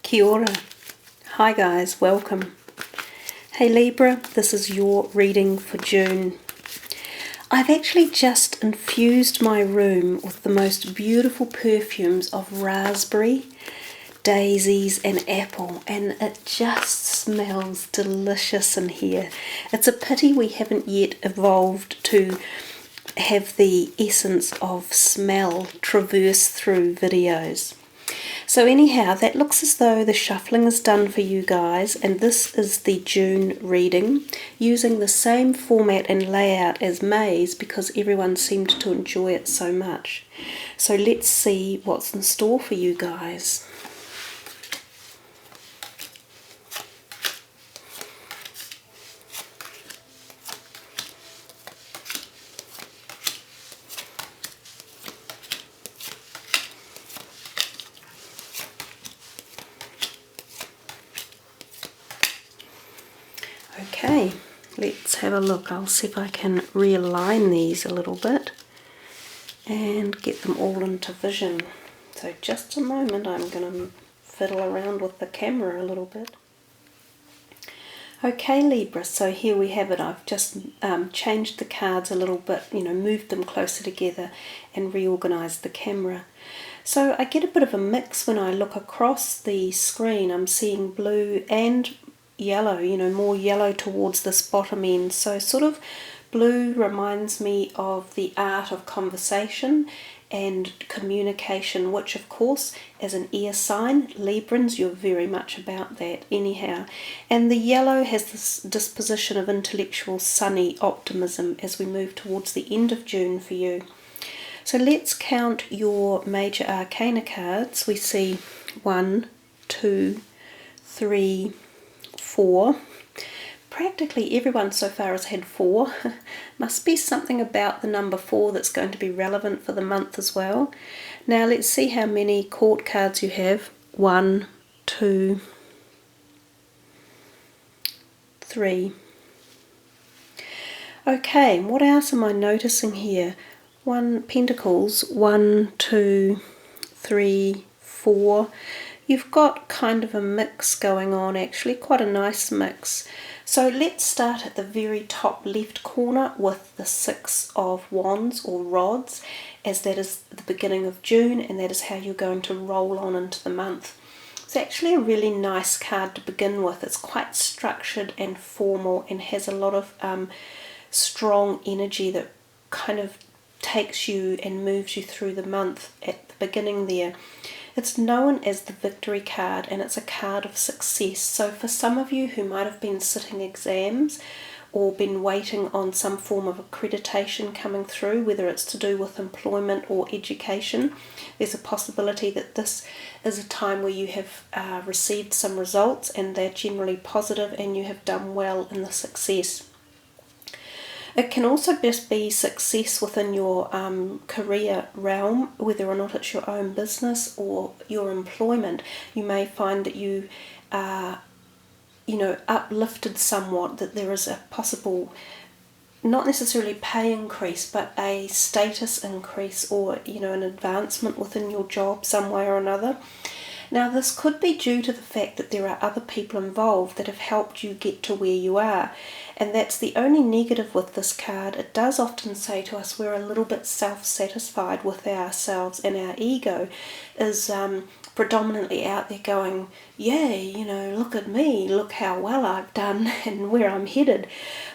Kia ora. Hi guys, welcome. Hey Libra, this is your reading for June. I've actually just infused my room with the most beautiful perfumes of raspberry, daisies and apple, and it just smells delicious in here. It's a pity we haven't yet evolved to have the essence of smell traverse through videos. So anyhow, that looks as though the shuffling is done for you guys, and this is the June reading, using the same format and layout as May's because everyone seemed to enjoy it so much. So let's see what's in store for you guys. Okay, let's have a look. I'll see if I can realign these a little bit and get them all into vision. So just a moment, I'm going to fiddle around with the camera a little bit. Okay Libra, so here we have it. I've just changed the cards a little bit, moved them closer together and reorganized the camera. So I get a bit of a mix when I look across the screen. I'm seeing blue and yellow, more yellow towards this bottom end. So sort of blue reminds me of the art of conversation and communication, which of course as an air sign, Librans, you're very much about that anyhow. And the yellow has this disposition of intellectual sunny optimism as we move towards the end of June for you. So let's count your major arcana cards. We see 1, 2, 3, 4. Practically everyone so far has had 4. Must be something about the number 4 that's going to be relevant for the month as well. Now let's see how many court cards you have. 1, 2, 3. Okay, what else am I noticing here? 1 Pentacles, 1, 2, 3, 4. You've got kind of a mix going on, actually, quite a nice mix. So let's start at the very top left corner with the 6 of Wands or rods, as that is the beginning of June, and that is how you're going to roll on into the month. It's actually a really nice card to begin with. It's quite structured and formal and has a lot of strong energy that kind of takes you and moves you through the month at the beginning there. It's known as the victory card, and it's a card of success. So for some of you who might have been sitting exams or been waiting on some form of accreditation coming through, whether it's to do with employment or education, there's a possibility that this is a time where you have received some results and they're generally positive and you have done well in the success. It can also just be success within your career realm, whether or not it's your own business or your employment. You may find that you are, uplifted somewhat, that there is a possible, not necessarily pay increase, but a status increase or, an advancement within your job some way or another. Now this could be due to the fact that there are other people involved that have helped you get to where you are, and that's the only negative with this card. It does often say to us we're a little bit self-satisfied with ourselves, and our ego is predominantly out there going, yay, look at me, look how well I've done and where I'm headed.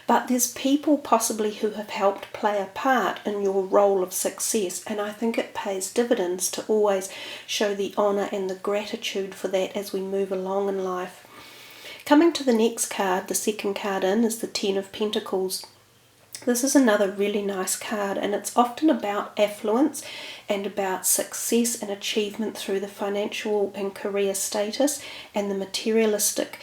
But there's people possibly who have helped play a part in your role of success, and I think it pays dividends to always show the honour and the gratitude for that as we move along in life. Coming to the next card, the second card in, is the 10 of Pentacles. This is another really nice card, and it's often about affluence and about success and achievement through the financial and career status and the materialistic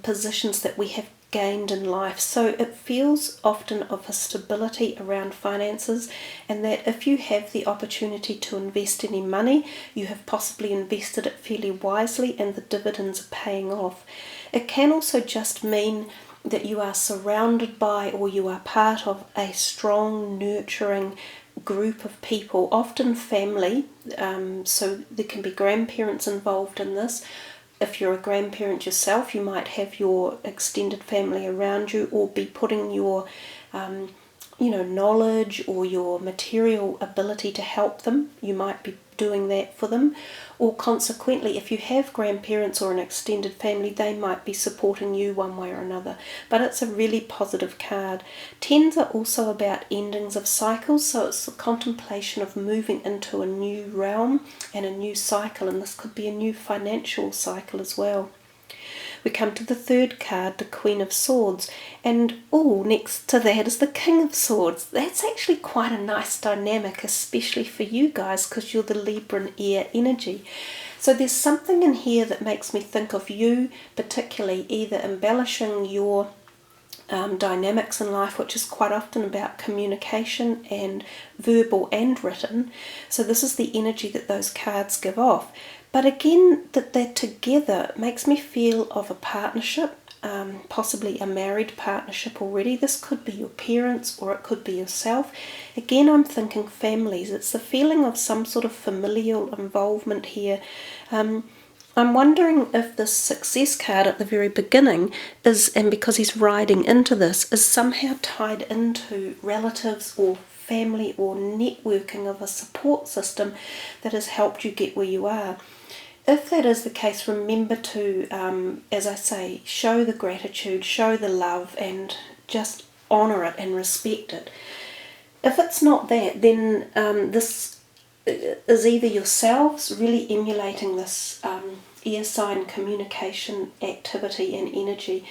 positions that we have gained in life. So it feels often of a stability around finances, and that if you have the opportunity to invest any money, you have possibly invested it fairly wisely and the dividends are paying off. It can also just mean that you are surrounded by, or you are part of, a strong, nurturing group of people, often family, so there can be grandparents involved in this, if you're a grandparent yourself, you might have your extended family around you, or be putting your knowledge or your material ability to help them. You might be doing that for them. Or consequently, if you have grandparents or an extended family, they might be supporting you one way or another. But it's a really positive card. Tens are also about endings of cycles, so it's the contemplation of moving into a new realm and a new cycle, and this could be a new financial cycle as well. We come to the third card, the Queen of Swords, and next to that is the King of Swords. That's actually quite a nice dynamic, especially for you guys, because you're the Libran air energy. So there's something in here that makes me think of you particularly either embellishing your dynamics in life, which is quite often about communication and verbal and written. So this is the energy that those cards give off. But again, that they're together makes me feel of a partnership, possibly a married partnership already. This could be your parents or it could be yourself. Again, I'm thinking families. It's the feeling of some sort of familial involvement here. I'm wondering if this success card at the very beginning is, and because he's riding into this, is somehow tied into relatives or family or networking of a support system that has helped you get where you are. If that is the case, remember to, as I say, show the gratitude, show the love, and just honour it and respect it. If it's not that, then this is either yourselves really emulating this air sign communication activity and energy.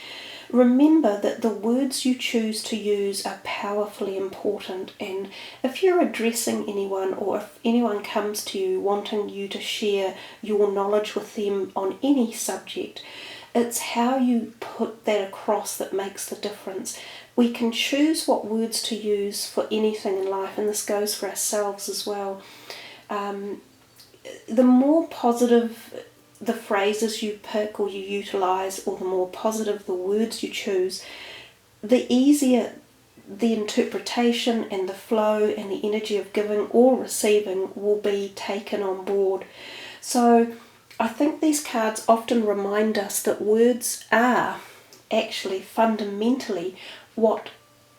Remember that the words you choose to use are powerfully important, and if you're addressing anyone or if anyone comes to you wanting you to share your knowledge with them on any subject, it's how you put that across that makes the difference. We can choose what words to use for anything in life, and this goes for ourselves as well. The more positive the phrases you pick or you utilize, or the more positive the words you choose, the easier the interpretation and the flow and the energy of giving or receiving will be taken on board. So I think these cards often remind us that words are actually fundamentally what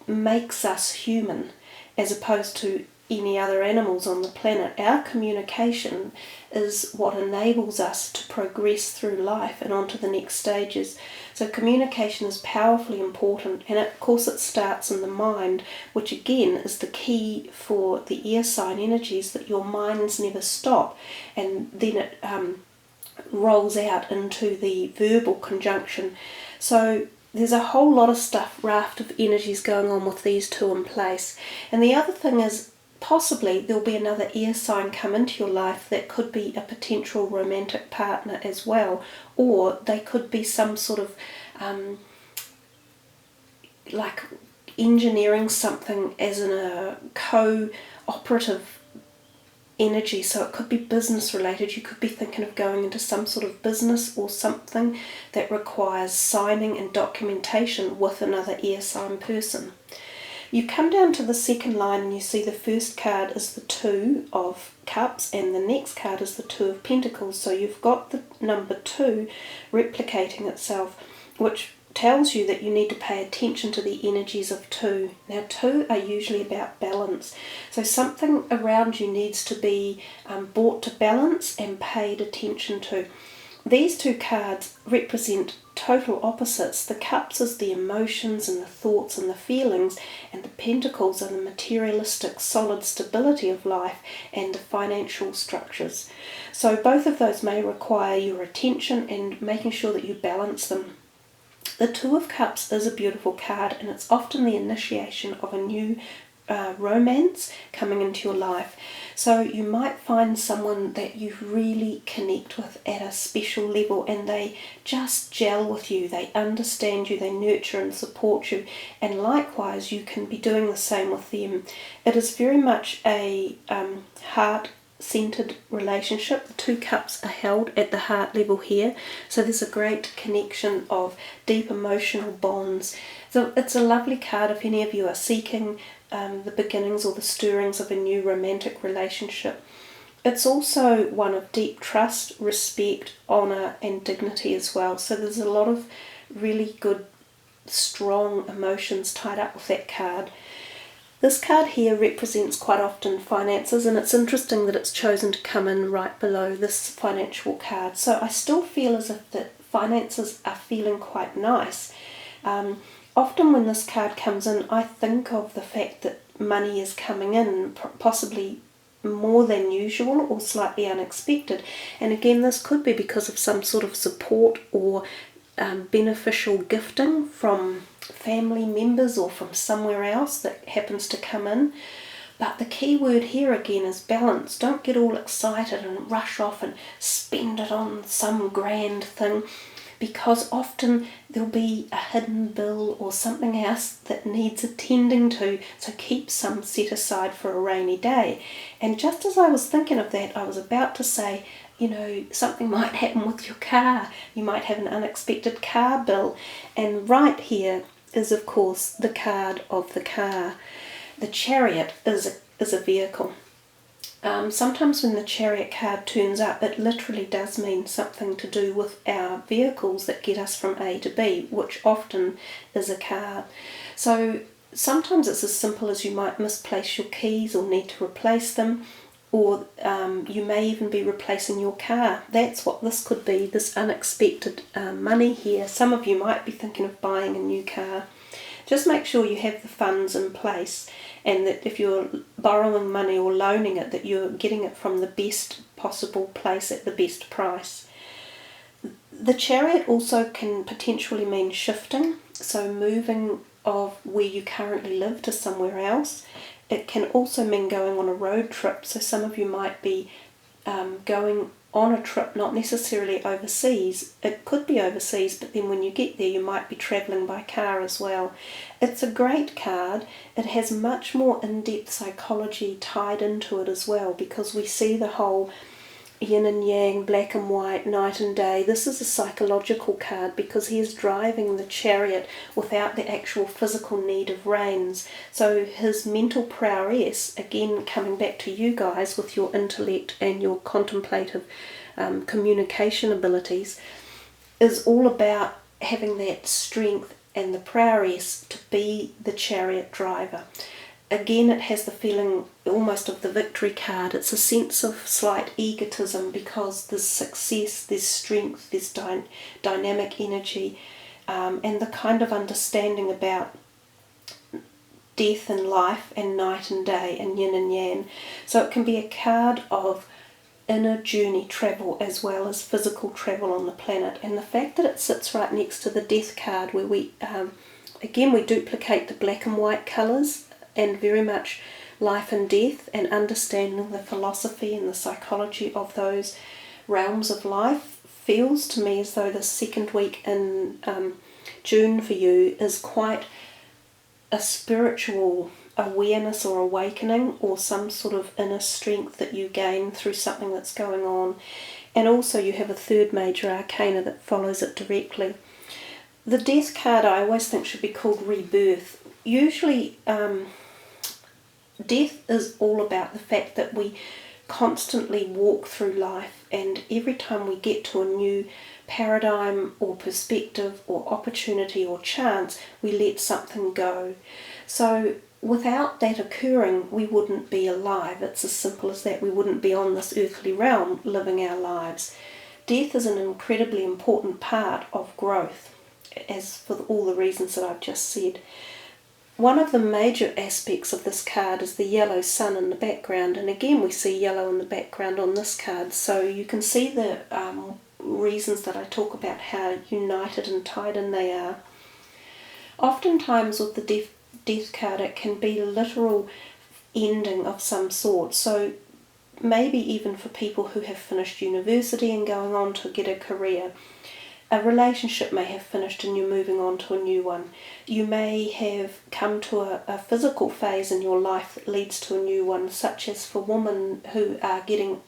makes us human, as opposed to any other animals on the planet. Our communication is what enables us to progress through life and onto the next stages. So communication is powerfully important, and of course it starts in the mind, which again is the key for the air sign energies, that your minds never stop, and then it rolls out into the verbal conjunction. So there's a whole lot of raft of energies going on with these two in place. And the other thing is, possibly there'll be another air sign come into your life that could be a potential romantic partner as well, or they could be some sort of like engineering something as in a cooperative energy. So it could be business related. You could be thinking of going into some sort of business or something that requires signing and documentation with another air sign person. You come down to the second line and you see the first card is the Two of Cups and the next card is the Two of Pentacles. So you've got the number 2 replicating itself, which tells you that you need to pay attention to the energies of 2. Now 2 are usually about balance. So something around you needs to be brought to balance and paid attention to. These two cards represent total opposites. The Cups is the emotions and the thoughts and the feelings, and the Pentacles are the materialistic, solid stability of life and the financial structures. So both of those may require your attention and making sure that you balance them. The Two of Cups is a beautiful card, and it's often the initiation of a new romance coming into your life. So you might find someone that you really connect with at a special level, and they just gel with you, they understand you, they nurture and support you, and likewise you can be doing the same with them. It is very much a heart-centered relationship. The Two Cups are held at the heart level here, so there's a great connection of deep emotional bonds. So it's a lovely card if any of you are seeking the beginnings or the stirrings of a new romantic relationship. It's also one of deep trust, respect, honour and dignity as well. So there's a lot of really good, strong emotions tied up with that card. This card here represents quite often finances, and it's interesting that it's chosen to come in right below this financial card. So I still feel as if the finances are feeling quite nice. Often when this card comes in, I think of the fact that money is coming in, possibly more than usual or slightly unexpected. And again, this could be because of some sort of support or beneficial gifting from family members or from somewhere else that happens to come in. But the key word here again is balance. Don't get all excited and rush off and spend it on some grand thing, because often there'll be a hidden bill or something else that needs attending to, so keep some set aside for a rainy day. And just as I was thinking of that, I was about to say, something might happen with your car. You might have an unexpected car bill. And right here is, of course, the card of the car. The Chariot is a vehicle. Sometimes when the Chariot card turns up, it literally does mean something to do with our vehicles that get us from A to B, which often is a car. So sometimes it's as simple as you might misplace your keys or need to replace them, or you may even be replacing your car. That's what this could be, this unexpected money here. Some of you might be thinking of buying a new car. Just make sure you have the funds in place, and that if you're borrowing money or loaning it, that you're getting it from the best possible place at the best price. The Chariot also can potentially mean shifting, so moving of where you currently live to somewhere else. It can also mean going on a road trip, so some of you might be going on a trip, not necessarily overseas. It could be overseas, but then when you get there you might be travelling by car as well. It's a great card. It has much more in-depth psychology tied into it as well, because we see the whole yin and yang, black and white, night and day. This is a psychological card because he is driving the chariot without the actual physical need of reins. So his mental prowess, again coming back to you guys with your intellect and your contemplative communication abilities, is all about having that strength and the prowess to be the chariot driver. Again, it has the feeling almost of the victory card. It's a sense of slight egotism because there's success, there's strength, there's dynamic energy, and the kind of understanding about death and life and night and day and yin and yang. So it can be a card of inner journey travel as well as physical travel on the planet. And the fact that it sits right next to the death card, where we duplicate the black and white colours, and very much life and death, and understanding the philosophy and the psychology of those realms of life, feels to me as though the second week in June for you is quite a spiritual awareness or awakening, or some sort of inner strength that you gain through something that's going on. And also you have a third major arcana that follows it directly. The death card I always think should be called rebirth. Usually death is all about the fact that we constantly walk through life, and every time we get to a new paradigm or perspective or opportunity or chance, we let something go. So without that occurring, we wouldn't be alive. It's as simple as that. We wouldn't be on this earthly realm living our lives. Death is an incredibly important part of growth, as for all the reasons that I've just said. One of the major aspects of this card is the yellow sun in the background, and again we see yellow in the background on this card, so you can see the reasons that I talk about how united and tied in they are. Oftentimes with the death card, it can be a literal ending of some sort, so maybe even for people who have finished university and going on to get a career. A relationship may have finished and you're moving on to a new one. You may have come to a physical phase in your life that leads to a new one, such as for women who are getting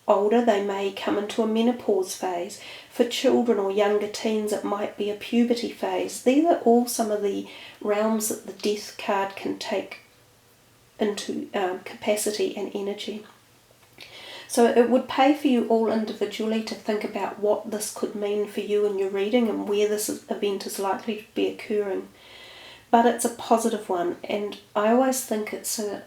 older, they may come into a menopause phase. For children or younger teens, it might be a puberty phase. These are all some of the realms that the death card can take into capacity and energy. So it would pay for you all individually to think about what this could mean for you in your reading and where this event is likely to be occurring. But it's a positive one, and I always think it's a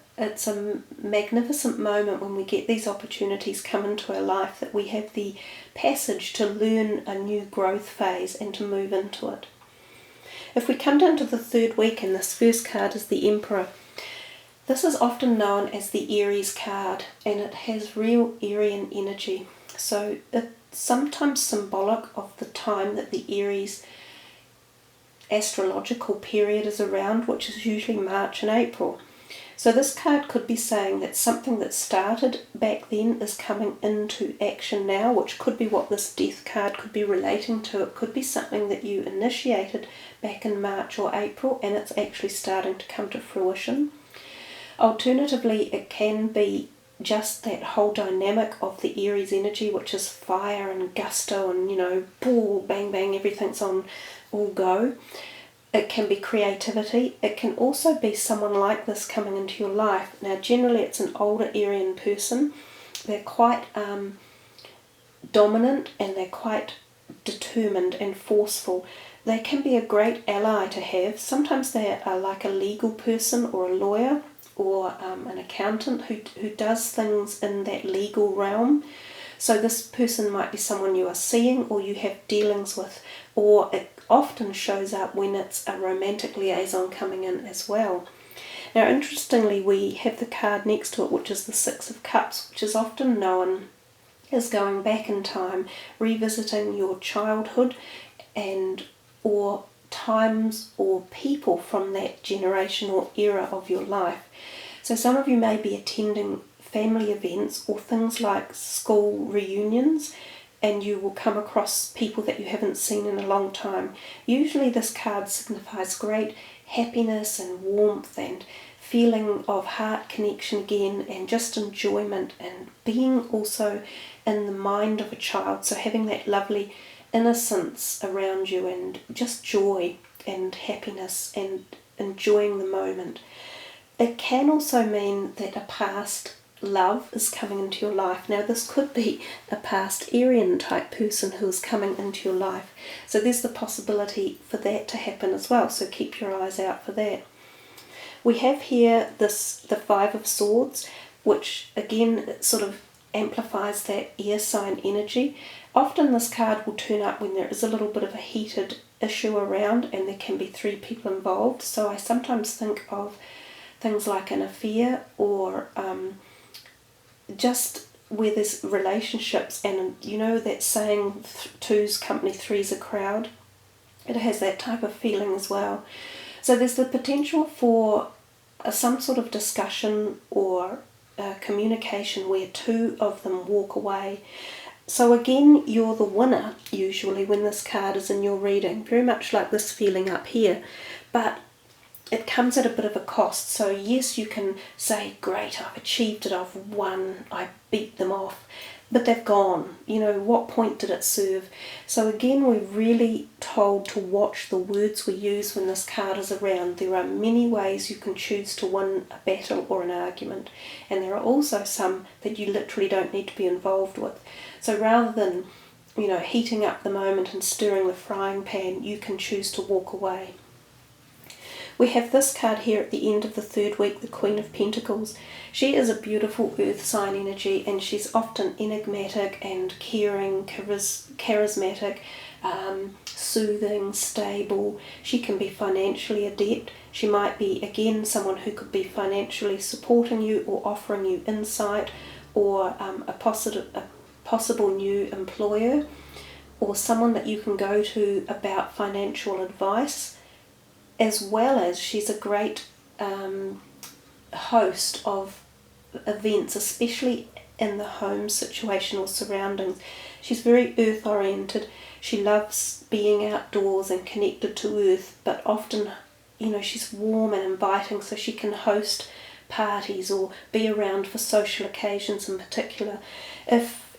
magnificent moment when we get these opportunities come into our life, that we have the passage to learn a new growth phase and to move into it. If we come down to the third week, and this first card is the Emperor, this is often known as the Aries card, and it has real Aryan energy. So it's sometimes symbolic of the time that the Aries astrological period is around, which is usually March and April. So this card could be saying that something that started back then is coming into action now, which could be what this Death card could be relating to. It could be something that you initiated back in March or April and it's actually starting to come to fruition. Alternatively, it can be just that whole dynamic of the Aries energy, which is fire and gusto and, boom, bang, bang, everything's on all go. It can be creativity. It can also be someone like this coming into your life. Now, generally it's an older Aryan person. They're quite dominant and they're quite determined and forceful. They can be a great ally to have. Sometimes they are like a legal person or a lawyer or an accountant who does things in that legal realm. So this person might be someone you are seeing or you have dealings with, or it often shows up when it's a romantic liaison coming in as well. Now, interestingly, we have the card next to it, which is the Six of Cups, which is often known as going back in time, revisiting your childhood and or times or people from that generation or era of your life. So some of you may be attending family events or things like school reunions, and you will come across people that you haven't seen in a long time. Usually this card signifies great happiness and warmth and feeling of heart connection again, and just enjoyment and being also in the mind of a child, so having that lovely innocence around you and just joy and happiness and enjoying the moment. It can also mean that a past love is coming into your life. Now this could be a past Aryan type person who is coming into your life. So there's the possibility for that to happen as well. So keep your eyes out for that. We have here the Five of Swords, which again sort of amplifies that air sign energy. Often this card will turn up when there is a little bit of a heated issue around and there can be three people involved. So I sometimes think of things like an affair or just where there's relationships, and that saying, two's company, three's a crowd. It has that type of feeling as well. So there's the potential for some sort of discussion or communication where two of them walk away. So again, you're the winner usually when this card is in your reading, very much like this feeling up here, but it comes at a bit of a cost. So yes, you can say, great, I've achieved it, I've won, I beat them off, but they've gone. What point did it serve? So again, we're really told to watch the words we use when this card is around. There are many ways you can choose to win a battle or an argument, and there are also some that you literally don't need to be involved with. So rather than heating up the moment and stirring the frying pan, you can choose to walk away. We have this card here at the end of the third week, the Queen of Pentacles. She is a beautiful earth sign energy, and she's often enigmatic and caring, charismatic, soothing, stable. She can be financially adept. She might be, again, someone who could be financially supporting you or offering you insight, or a possible new employer, or someone that you can go to about financial advice. As well as she's a great host of events, especially in the home situation or surroundings. She's very earth oriented. She loves being outdoors and connected to earth, but often, she's warm and inviting, so she can host parties or be around for social occasions in particular. If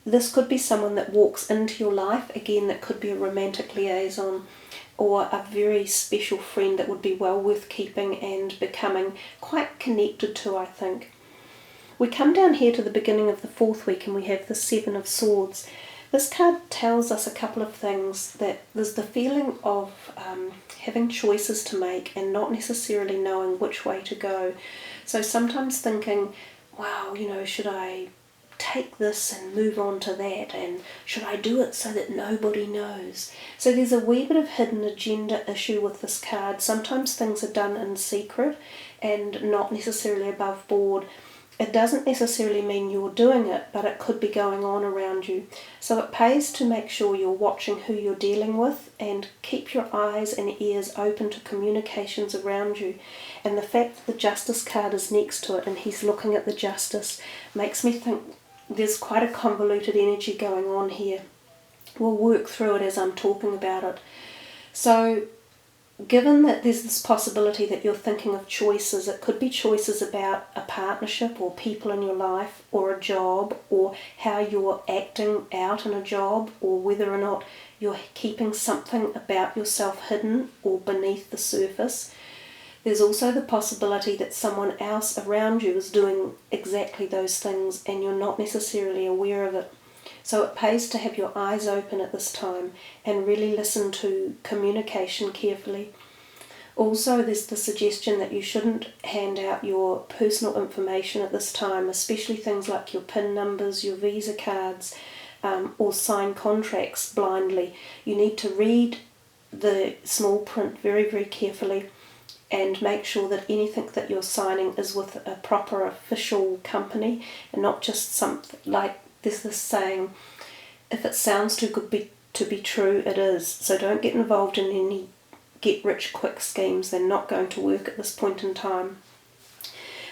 this could be someone that walks into your life, again, that could be a romantic liaison, or a very special friend that would be well worth keeping and becoming quite connected to, I think. We come down here to the beginning of the 4th week and we have the 7 of Swords. This card tells us a couple of things, that there's the feeling of having choices to make and not necessarily knowing which way to go. So sometimes thinking, wow, should I take this and move on to that, and should I do it so that nobody knows? So there's a wee bit of hidden agenda issue with this card. Sometimes things are done in secret and not necessarily above board. It doesn't necessarily mean you're doing it, but it could be going on around you. So it pays to make sure you're watching who you're dealing with and keep your eyes and ears open to communications around you. And the fact that the Justice card is next to it and he's looking at the Justice makes me think there's quite a convoluted energy going on here. We'll work through it as I'm talking about it. So given that there's this possibility that you're thinking of choices, it could be choices about a partnership or people in your life or a job, or how you're acting out in a job, or whether or not you're keeping something about yourself hidden or beneath the surface. There's also the possibility that someone else around you is doing exactly those things and you're not necessarily aware of it. So it pays to have your eyes open at this time and really listen to communication carefully. Also, there's the suggestion that you shouldn't hand out your personal information at this time, especially things like your PIN numbers, your Visa cards, or sign contracts blindly. You need to read the small print very, very carefully and make sure that anything that you're signing is with a proper official company and not just something like there's this saying, if it sounds too good to be true, it is. So don't get involved in any get-rich-quick schemes. They're not going to work at this point in time.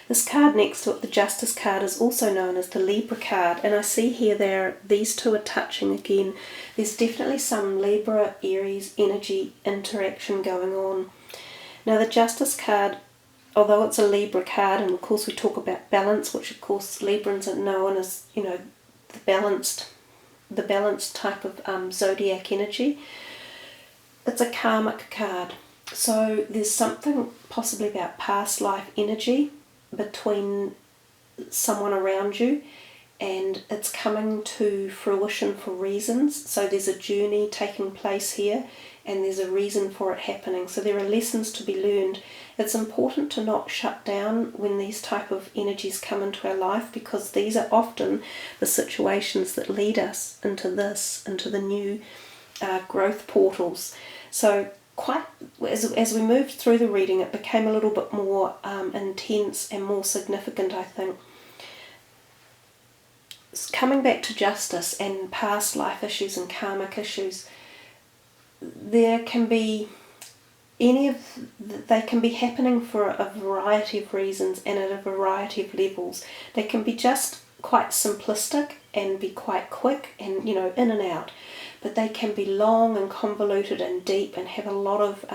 This card next to it, the Justice card, is also known as the Libra card, and I see here these two are touching again. There's definitely some Libra, Aries energy interaction going on. Now the Justice card, although it's a Libra card, and of course we talk about balance, which of course Librans are known as, the balanced type of zodiac energy, it's a karmic card. So there's something possibly about past life energy between someone around you, and it's coming to fruition for reasons. So there's a journey taking place here and there's a reason for it happening. So there are lessons to be learned. It's important to not shut down when these type of energies come into our life, because these are often the situations that lead us into the new growth portals. So as we moved through the reading, it became a little bit more intense and more significant, I think. Coming back to justice and past life issues and karmic issues, there can be they can be happening for a variety of reasons and at a variety of levels. They can be just quite simplistic and be quite quick and in and out, but they can be long and convoluted and deep and have a lot of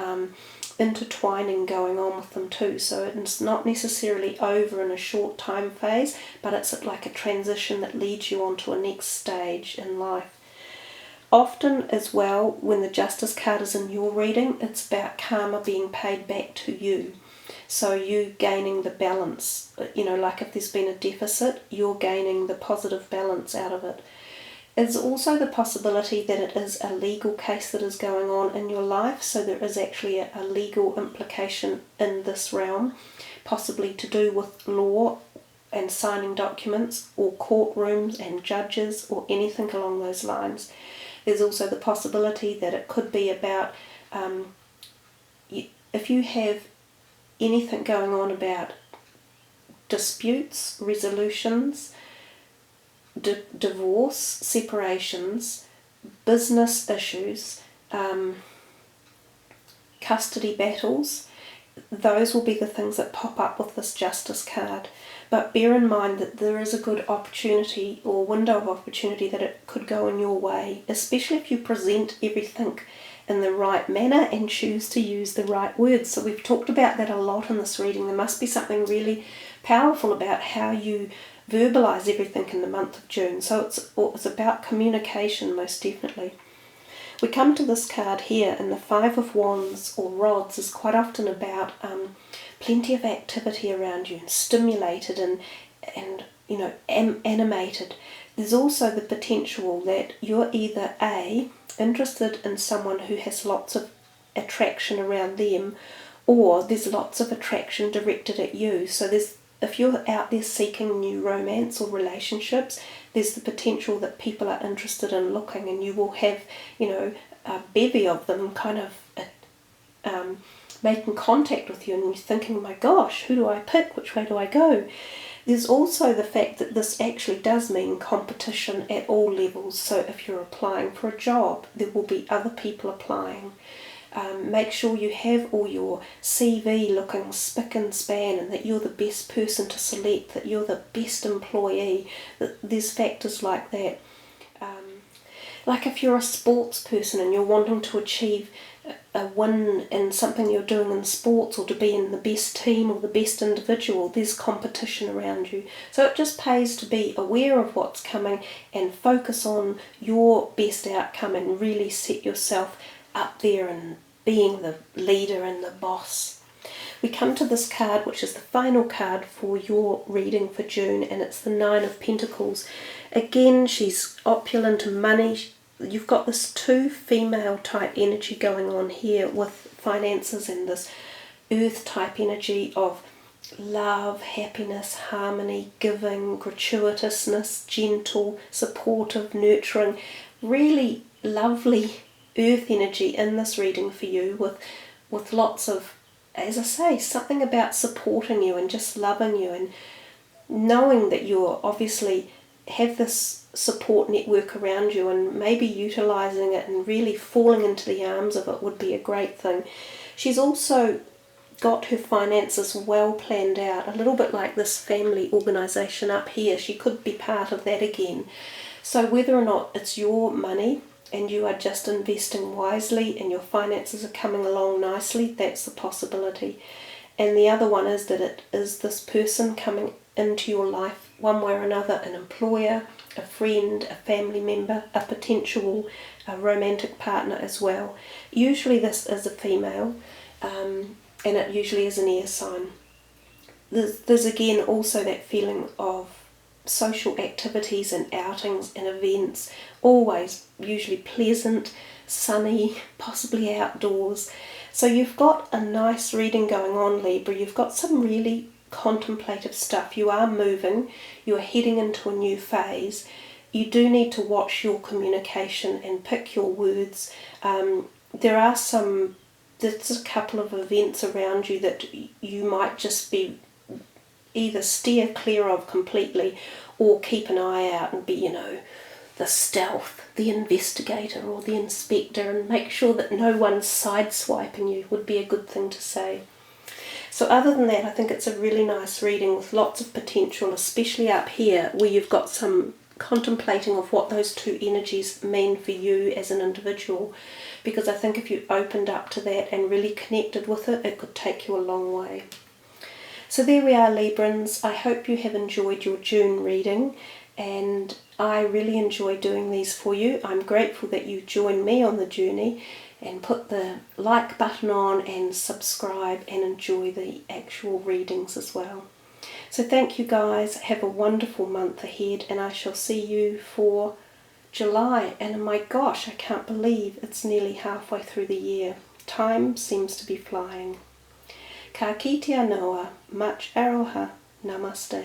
intertwining going on with them too. So it's not necessarily over in a short time phase, but it's like a transition that leads you on to a next stage in life. Often as well, when the Justice card is in your reading, it's about karma being paid back to you. So you gaining the balance, like if there's been a deficit, you're gaining the positive balance out of it. There's also the possibility that it is a legal case that is going on in your life, so there is actually a legal implication in this realm, possibly to do with law and signing documents, or courtrooms and judges, or anything along those lines. There's also the possibility that it could be about, if you have anything going on about disputes, resolutions, divorce, separations, business issues, custody battles, those will be the things that pop up with this Justice card. But bear in mind that there is a good opportunity or window of opportunity that it could go in your way, especially if you present everything in the right manner and choose to use the right words. So we've talked about that a lot in this reading. There must be something really powerful about how you verbalize everything in the month of June. So it's about communication, most definitely. We come to this card here, and the 5 of Wands or Rods is quite often about plenty of activity around you, and stimulated and animated. There's also the potential that you're either interested in someone who has lots of attraction around them, or there's lots of attraction directed at you. So if you're out there seeking new romance or relationships, there's the potential that people are interested in looking, and you will have, a bevy of them kind of making contact with you, and you're thinking, oh my gosh, who do I pick? Which way do I go? There's also the fact that this actually does mean competition at all levels. So if you're applying for a job, there will be other people applying. Make sure you have all your CV looking spick and span, and that you're the best person to select, that you're the best employee. That there's factors like that. Like if you're a sports person and you're wanting to achieve a win in something you're doing in sports, or to be in the best team or the best individual, there's competition around you. So it just pays to be aware of what's coming and focus on your best outcome, and really set yourself up there and being the leader and the boss. We come to this card, which is the final card for your reading for June, and it's the Nine of Pentacles. Again, she's opulent in money. You've got this two female type energy going on here with finances, and this earth type energy of love, happiness, harmony, giving, gratuitousness, gentle, supportive, nurturing. Really lovely earth energy in this reading for you, with lots of, as I say, something about supporting you and just loving you, and knowing that you're obviously have this support network around you, and maybe utilising it and really falling into the arms of it would be a great thing. She's also got her finances well planned out, a little bit like this family organisation up here. She could be part of that again. So whether or not it's your money and you are just investing wisely and your finances are coming along nicely, that's the possibility. And the other one is that it is this person coming into your life one way or another, an employer, a friend, a family member, a potential romantic partner as well. Usually this is a female, and it usually is an air sign. There's again also that feeling of social activities and outings and events, always usually pleasant, sunny, possibly outdoors. So you've got a nice reading going on, Libra. You've got some really contemplative stuff. You are moving, you are heading into a new phase. You do need to watch your communication and pick your words. There's a couple of events around you that you might just be either steer clear of completely, or keep an eye out and be, the stealth, the investigator or the inspector, and make sure that no one's sideswiping you would be a good thing to say. So other than that, I think it's a really nice reading with lots of potential, especially up here where you've got some contemplating of what those two energies mean for you as an individual, because I think if you opened up to that and really connected with it, it could take you a long way. So there we are, Librans. I hope you have enjoyed your June reading, and I really enjoy doing these for you. I'm grateful that you join me on the journey and put the like button on and subscribe and enjoy the actual readings as well. So thank you guys. Have a wonderful month ahead, and I shall see you for July. And oh my gosh, I can't believe it's nearly halfway through the year. Time seems to be flying. Ka kite anoa, much aroha, namaste.